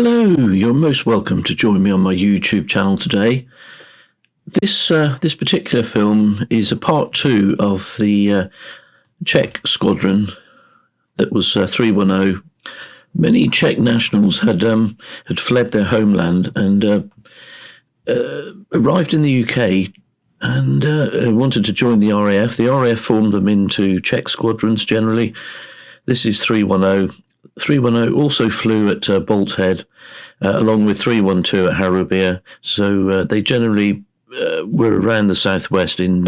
Hello, you're most welcome to join me on my YouTube channel today. This particular film is a part 2 of the Czech Squadron that was 310. Many Czech nationals had fled their homeland and arrived in the UK and wanted to join the RAF. The RAF formed them into Czech squadrons generally. This is 310. 310 also flew at Bolt Head, along with 312 at Harrowbeer. So they generally were around the southwest in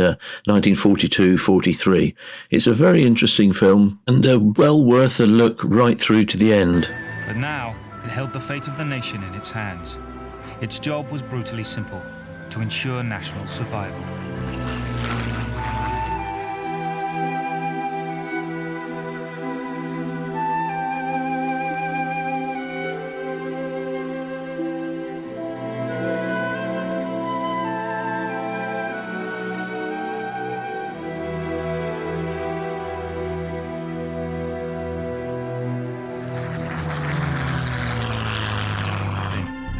1942-43. It's a very interesting film and well worth a look right through to the end. But now it held the fate of the nation in its hands. Its job was brutally simple: to ensure national survival.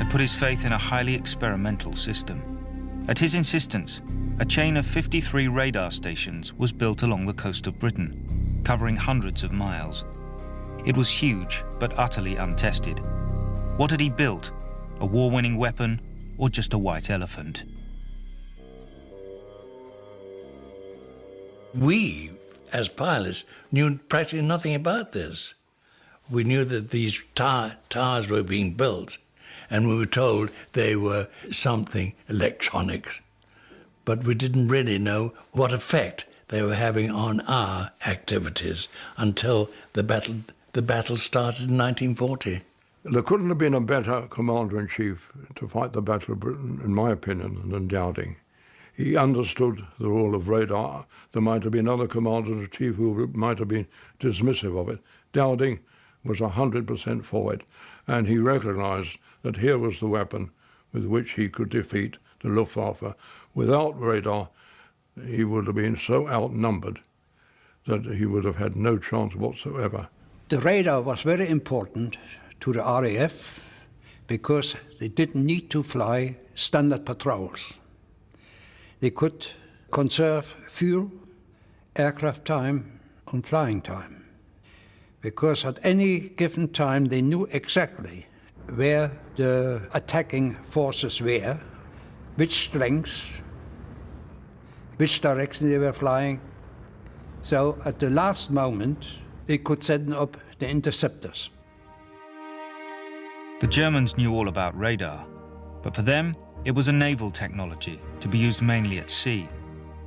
Put his faith in a highly experimental system. At his insistence, a chain of 53 radar stations was built along the coast of Britain, covering hundreds of miles. It was huge, but utterly untested. What had he built? A war-winning weapon, or just a white elephant? We, as pilots, knew practically nothing about this. We knew that these towers were being built, and we were told they were something electronic. But we didn't really know what effect they were having on our activities until the battle started in 1940. There couldn't have been a better commander-in-chief to fight the Battle of Britain, in my opinion, than Dowding. He understood the role of radar. There might have been other commanders-in-chief who might have been dismissive of it. Dowding was 100% for it, and he recognized that here was the weapon with which he could defeat the Luftwaffe. Without radar, he would have been so outnumbered that he would have had no chance whatsoever. The radar was very important to the RAF because they didn't need to fly standard patrols. They could conserve fuel, aircraft time, and flying time. Because at any given time they knew exactly where the attacking forces were, which strengths, which direction they were flying. So at the last moment, they could send up the interceptors. The Germans knew all about radar, but for them, it was a naval technology to be used mainly at sea.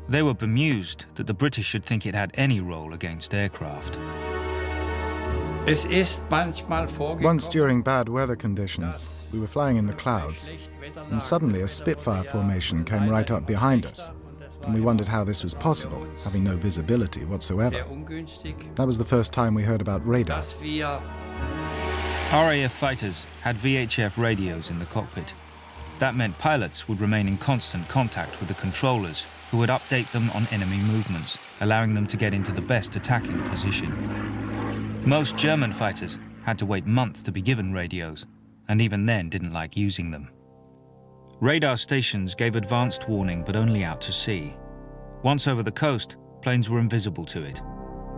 They were bemused that the British should think it had any role against aircraft. Once during bad weather conditions, we were flying in the clouds, and suddenly a Spitfire formation came right up behind us, and we wondered how this was possible, having no visibility whatsoever. That was the first time we heard about radar. RAF fighters had VHF radios in the cockpit. That meant pilots would remain in constant contact with the controllers, who would update them on enemy movements, allowing them to get into the best attacking position. Most German fighters had to wait months to be given radios, and even then didn't like using them. Radar stations gave advanced warning, but only out to sea. Once over the coast, planes were invisible to it.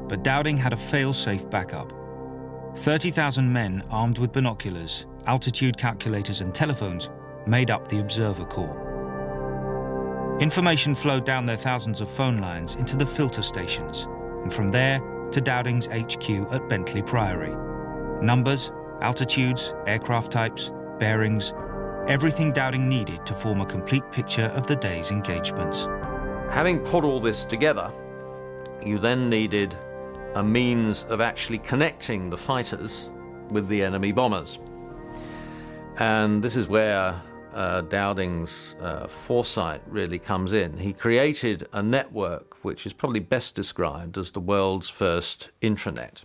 But Dowding had a fail-safe backup. 30,000 men armed with binoculars, altitude calculators and telephones made up the observer corps. Information flowed down their thousands of phone lines into the filter stations, and from there to Dowding's HQ at Bentley Priory. Numbers, altitudes, aircraft types, bearings, everything Dowding needed to form a complete picture of the day's engagements. Having put all this together, you then needed a means of actually connecting the fighters with the enemy bombers. And this is where Dowding's foresight really comes in. He created a network which is probably best described as the world's first intranet.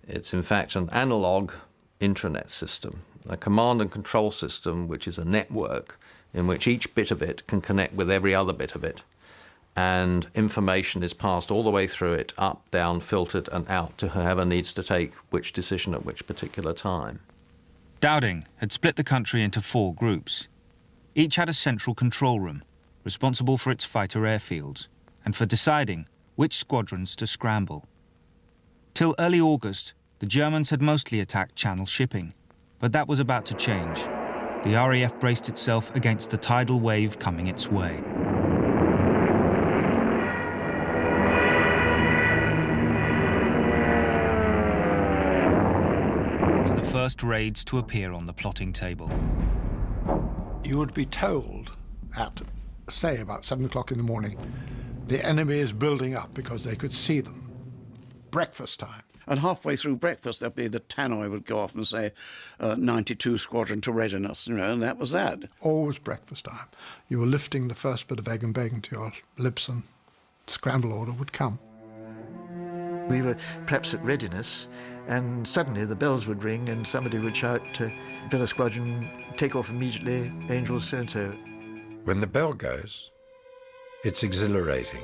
It's in fact an analog intranet system, a command and control system which is a network in which each bit of it can connect with every other bit of it. And information is passed all the way through it, up, down, filtered and out to whoever needs to take which decision at which particular time. Dowding had split the country into 4 groups. Each had a central control room, responsible for its fighter airfields and for deciding which squadrons to scramble. Till early August, the Germans had mostly attacked Channel shipping, but that was about to change. The RAF braced itself against the tidal wave coming its way. For the first raids to appear on the plotting table. You would be told at, say, about 7 o'clock in the morning, the enemy is building up because they could see them. Breakfast time. And halfway through breakfast, there'd be the tannoy would go off and say, 92 Squadron to readiness, you know, and that was that. Always breakfast time. You were lifting the first bit of egg and bacon to your lips and scramble order would come. We were perhaps at readiness, and suddenly the bells would ring and somebody would shout, Villa Squadron, take off immediately, Angels so-and-so. When the bell goes, it's exhilarating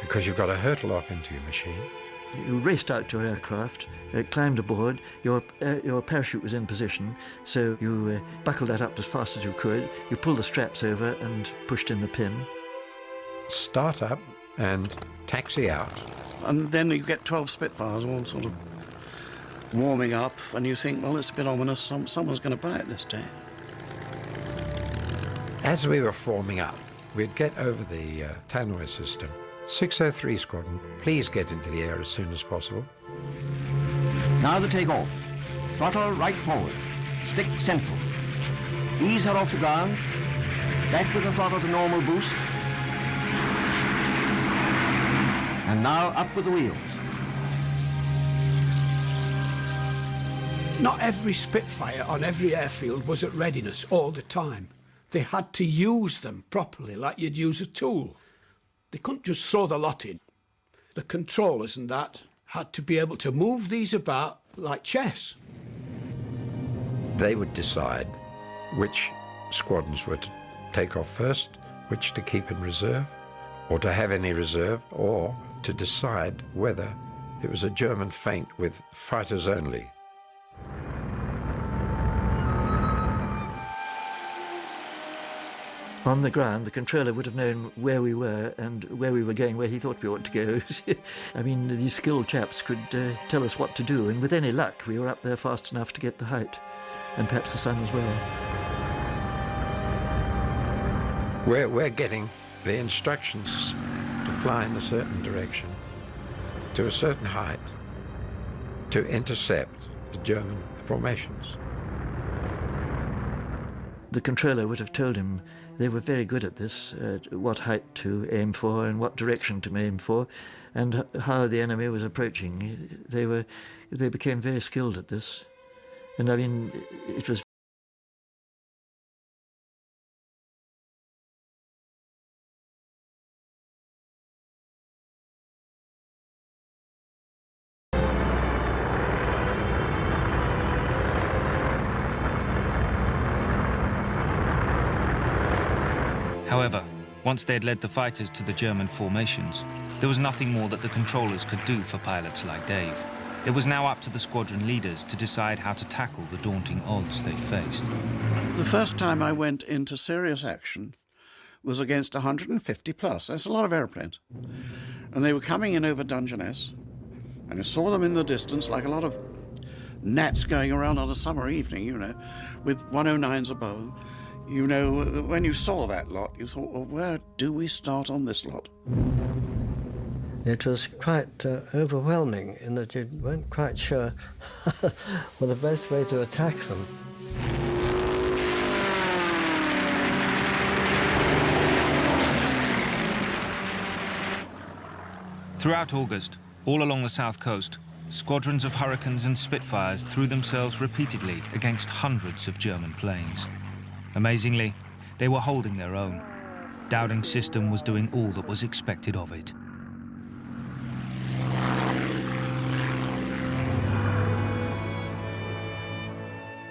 because you've got to hurtle off into your machine. You raced out to your aircraft, climbed aboard, your parachute was in position, so you buckled that up as fast as you could, you pulled the straps over and pushed in the pin. Start up and taxi out. And then you get 12 Spitfires all sort of warming up, and you think, well, it's a bit ominous, someone's going to buy it this day. As we were forming up, we'd get over the tannoy system. 603 Squadron, please get into the air as soon as possible. Now the takeoff. Throttle right forward. Stick central. Ease her off the ground. Back with the throttle to normal boost. And now up with the wheels. Not every Spitfire on every airfield was at readiness all the time. They had to use them properly, like you'd use a tool. They couldn't just throw the lot in. The controllers and that had to be able to move these about like chess. They would decide which squadrons were to take off first, which to keep in reserve, or to have any reserve, or to decide whether it was a German feint with fighters only. On the ground, the controller would have known where we were and where we were going, where he thought we ought to go. I mean, these skilled chaps could tell us what to do, and with any luck, we were up there fast enough to get the height, and perhaps the sun as well. We're getting the instructions to fly in a certain direction, to a certain height, to intercept the German formations. The controller would have told him they were very good at this, what height to aim for and what direction to aim for, and how the enemy was approaching. They became very skilled at this. And I mean, it was However, once they had led the fighters to the German formations, there was nothing more that the controllers could do for pilots like Dave. It was now up to the squadron leaders to decide how to tackle the daunting odds they faced. The first time I went into serious action was against 150 plus. That's a lot of airplanes. And they were coming in over Dungeness, and I saw them in the distance like a lot of gnats going around on a summer evening, you know, with 109s above. You know, when you saw that lot, you thought, well, where do we start on this lot? It was quite overwhelming in that you weren't quite sure well, the best way to attack them. Throughout August, all along the south coast, squadrons of Hurricanes and Spitfires threw themselves repeatedly against hundreds of German planes. Amazingly, they were holding their own. Dowding's system was doing all that was expected of it.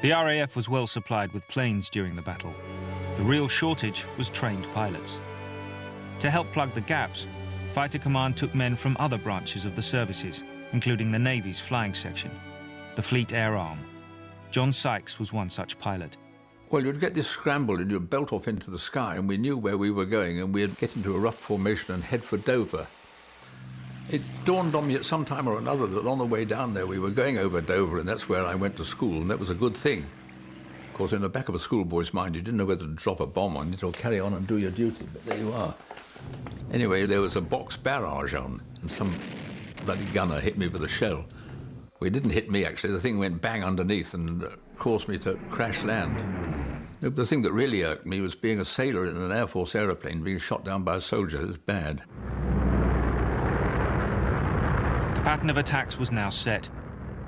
The RAF was well supplied with planes during the battle. The real shortage was trained pilots. To help plug the gaps, Fighter Command took men from other branches of the services, including the Navy's flying section, the Fleet Air Arm. John Sykes was one such pilot. Well, you'd get this scramble and you'd belt off into the sky, and we knew where we were going, and we'd get into a rough formation and head for Dover. It dawned on me at some time or another that on the way down there we were going over Dover, and that's where I went to school, and that was a good thing. Of course, in the back of a schoolboy's mind, you didn't know whether to drop a bomb on it or carry on and do your duty, but there you are. Anyway, there was a box barrage on, and some bloody gunner hit me with a shell. Well, it didn't hit me, actually. The thing went bang underneath and caused me to crash land. The thing that really irked me was being a sailor in an Air Force aeroplane, being shot down by a soldier. It was bad. The pattern of attacks was now set.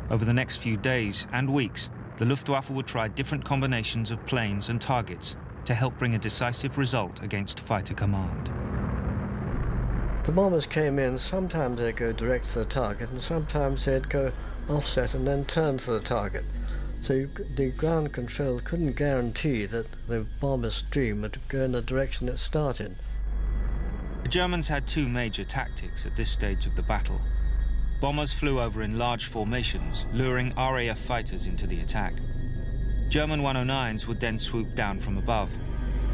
Over the next few days and weeks, the Luftwaffe would try different combinations of planes and targets to help bring a decisive result against fighter command. The bombers came in, sometimes they'd go direct to the target and sometimes they'd go offset and then turn to the target. So the ground control couldn't guarantee that the bomber stream would go in the direction it started. The Germans had two major tactics at this stage of the battle. Bombers flew over in large formations, luring RAF fighters into the attack. German 109s would then swoop down from above,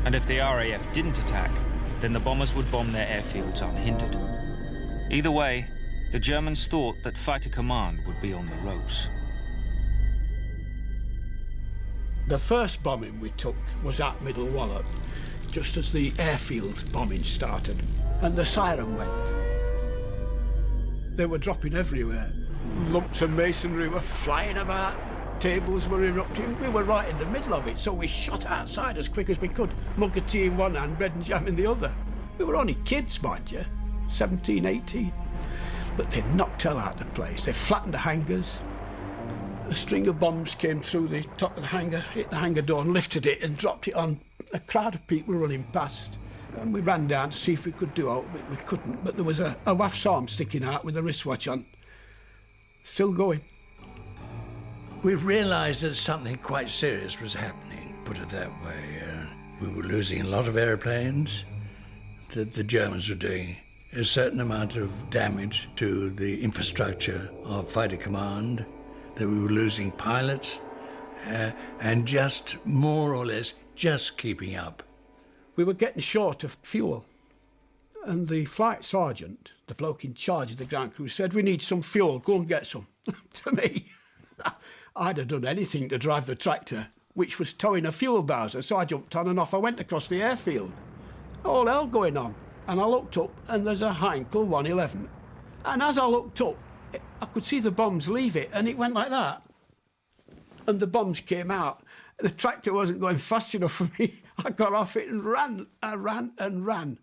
and if the RAF didn't attack, then the bombers would bomb their airfields unhindered. Either way, the Germans thought that fighter command would be on the ropes. The first bombing we took was at Middle Wallop, just as the airfield bombing started, and the siren went. They were dropping everywhere. Lumps of masonry were flying about, tables were erupting. We were right in the middle of it, so we shot outside as quick as we could, mug of tea in one hand, bread and jam in the other. We were only kids, mind you, 17, 18. But they knocked hell out of the place. They flattened the hangars. A string of bombs came through the top of the hangar, hit the hangar door and lifted it and dropped it on a crowd of people running past. And we ran down to see if we could do it. We couldn't, but there was a WAF's arm sticking out with a wristwatch on. Still going. We realised that something quite serious was happening, put it that way. We were losing a lot of airplanes, that the Germans were doing a certain amount of damage to the infrastructure of fighter command, that we were losing pilots, and just more or less just keeping up. We were getting short of fuel, and the flight sergeant, the bloke in charge of the ground crew, said, "We need some fuel, go and get some." To me, I'd have done anything to drive the tractor, which was towing a fuel bowser, so I jumped on and off I went across the airfield. All hell going on, and I looked up and there's a Heinkel 111, and as I looked up I could see the bombs leave it, and it went like that, and the bombs came out. The tractor wasn't going fast enough for me. I got off it and ran. I ran and ran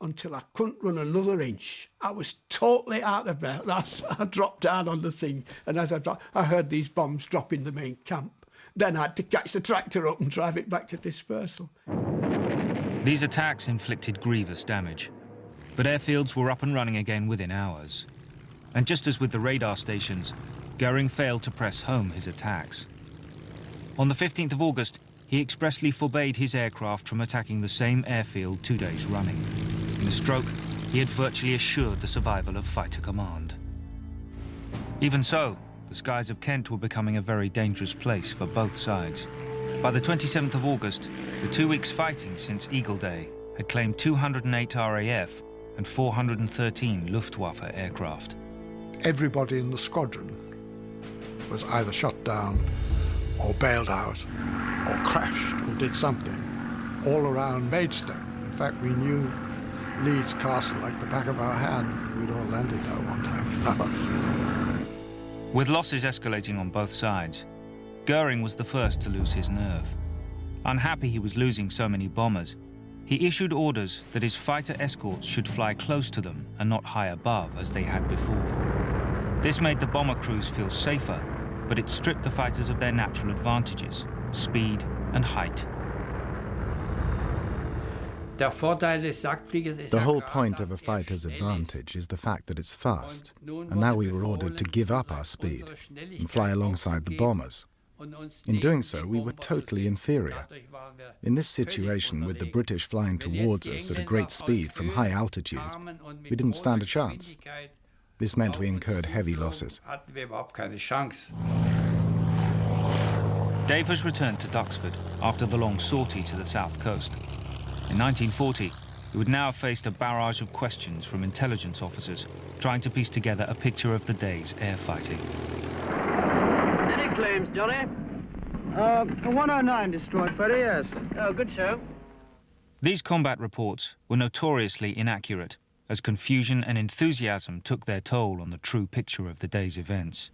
until I couldn't run another inch. I was totally out of breath. I dropped down on the thing, and as I dropped, I heard these bombs drop in the main camp. Then I had to catch the tractor up and drive it back to dispersal. These attacks inflicted grievous damage, but airfields were up and running again within hours. And just as with the radar stations, Goering failed to press home his attacks. On the 15th of August, he expressly forbade his aircraft from attacking the same airfield 2 days running. In a stroke, he had virtually assured the survival of fighter command. Even so, the skies of Kent were becoming a very dangerous place for both sides. By the 27th of August, the 2 weeks fighting since Eagle Day had claimed 208 RAF and 413 Luftwaffe aircraft. Everybody in the squadron was either shot down or bailed out or crashed or did something all around Maidstone. In fact, we knew Leeds Castle like the back of our hand because we'd all landed there one time. With losses escalating on both sides, Goering was the first to lose his nerve. Unhappy he was losing so many bombers, he issued orders that his fighter escorts should fly close to them and not high above as they had before. This made the bomber crews feel safer, but it stripped the fighters of their natural advantages, speed and height. The whole point of a fighter's advantage is the fact that it's fast, and now we were ordered to give up our speed and fly alongside the bombers. In doing so, we were totally inferior. In this situation, with the British flying towards us at a great speed from high altitude, we didn't stand a chance. This meant we incurred heavy losses. Davis returned to Duxford after the long sortie to the south coast. In 1940, he would now have faced a barrage of questions from intelligence officers trying to piece together a picture of the day's air fighting. Any claims, Johnny? A 109 destroyed, Freddie, yes. Oh, good show. These combat reports were notoriously inaccurate, as confusion and enthusiasm took their toll on the true picture of the day's events.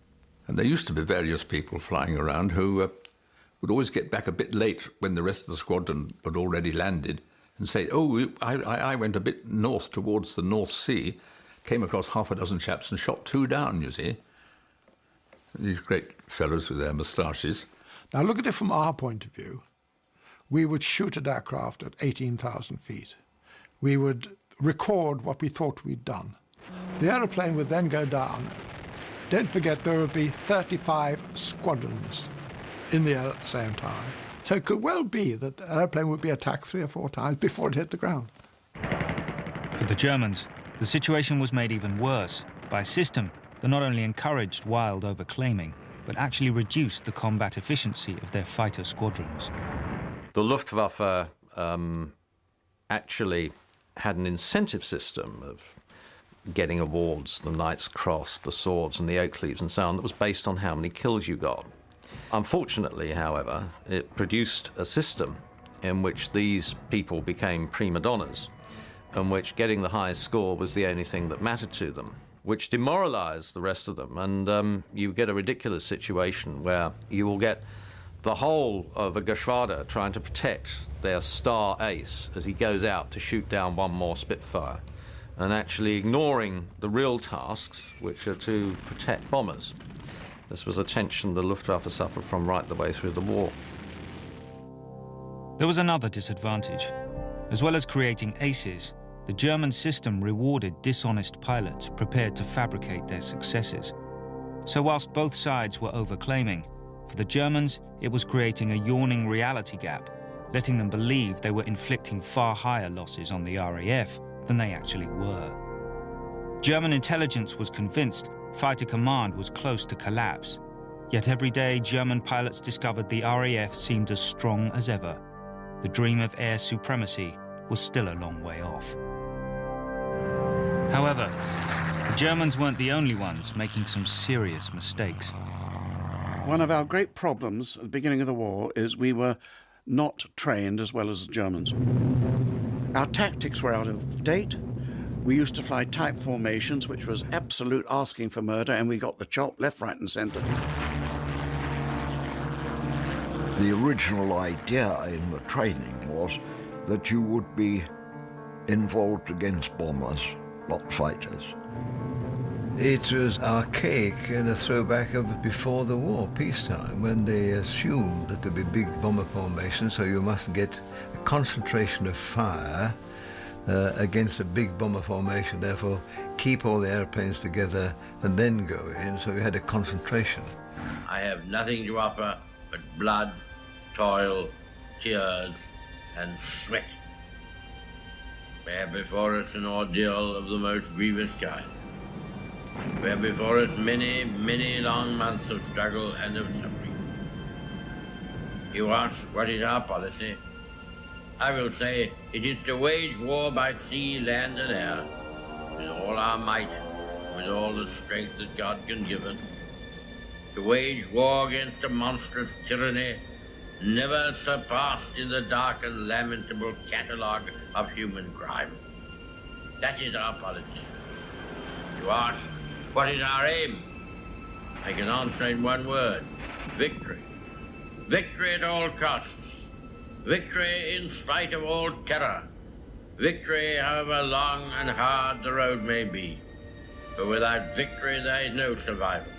And there used to be various people flying around who would always get back a bit late when the rest of the squadron had already landed and say, oh, I went a bit north towards the North Sea, came across half a dozen chaps and shot 2 down, you see. These great fellows with their moustaches. Now look at it from our point of view. We would shoot at aircraft at 18,000 feet. We would record what we thought we'd done. The aeroplane would then go down. Don't forget there would be 35 squadrons in the air at the same time. So it could well be that the aeroplane would be attacked 3 or 4 times before it hit the ground. For the Germans, the situation was made even worse by a system that not only encouraged wild overclaiming, but actually reduced the combat efficiency of their fighter squadrons. The Luftwaffe actually had an incentive system of getting awards, the Knight's Cross, the swords and the oak leaves and so on, that was based on how many kills you got. Unfortunately, however, it produced a system in which these people became prima donnas, in which getting the highest score was the only thing that mattered to them, which demoralized the rest of them. And you get a ridiculous situation where you will get the whole of a Geschwader trying to protect their star ace as he goes out to shoot down one more Spitfire, and actually ignoring the real tasks, which are to protect bombers. This was a tension the Luftwaffe suffered from right the way through the war. There was another disadvantage. As well as creating aces, the German system rewarded dishonest pilots prepared to fabricate their successes. So whilst both sides were overclaiming, for the Germans it was creating a yawning reality gap, letting them believe they were inflicting far higher losses on the RAF than they actually were. German intelligence was convinced fighter command was close to collapse, yet every day German pilots discovered the RAF seemed as strong as ever. The dream of air supremacy was still a long way off. However, the Germans weren't the only ones making some serious mistakes. One of our great problems at the beginning of the war is we were not trained as well as the Germans. Our tactics were out of date. We used to fly type formations, which was absolute asking for murder, and we got the chop left, right and centre. The original idea in the training was that you would be involved against bombers, not fighters. It was archaic and a throwback of before the war, peacetime, when they assumed that there'd be big bomber formations, so you must get a concentration of fire against a big bomber formation, therefore keep all the airplanes together and then go in, so you had a concentration. I have nothing to offer but blood, toil, tears, and sweat. We have before us an ordeal of the most grievous kind. We have before us many, many long months of struggle and of suffering. You ask, what is our policy? I will say, it is to wage war by sea, land, and air, with all our might, with all the strength that God can give us, to wage war against a monstrous tyranny never surpassed in the dark and lamentable catalogue of human crime. That is our policy. You ask, what is our aim? I can answer in one word: victory. Victory at all costs. Victory in spite of all terror. Victory however long and hard the road may be. For without victory there is no survival.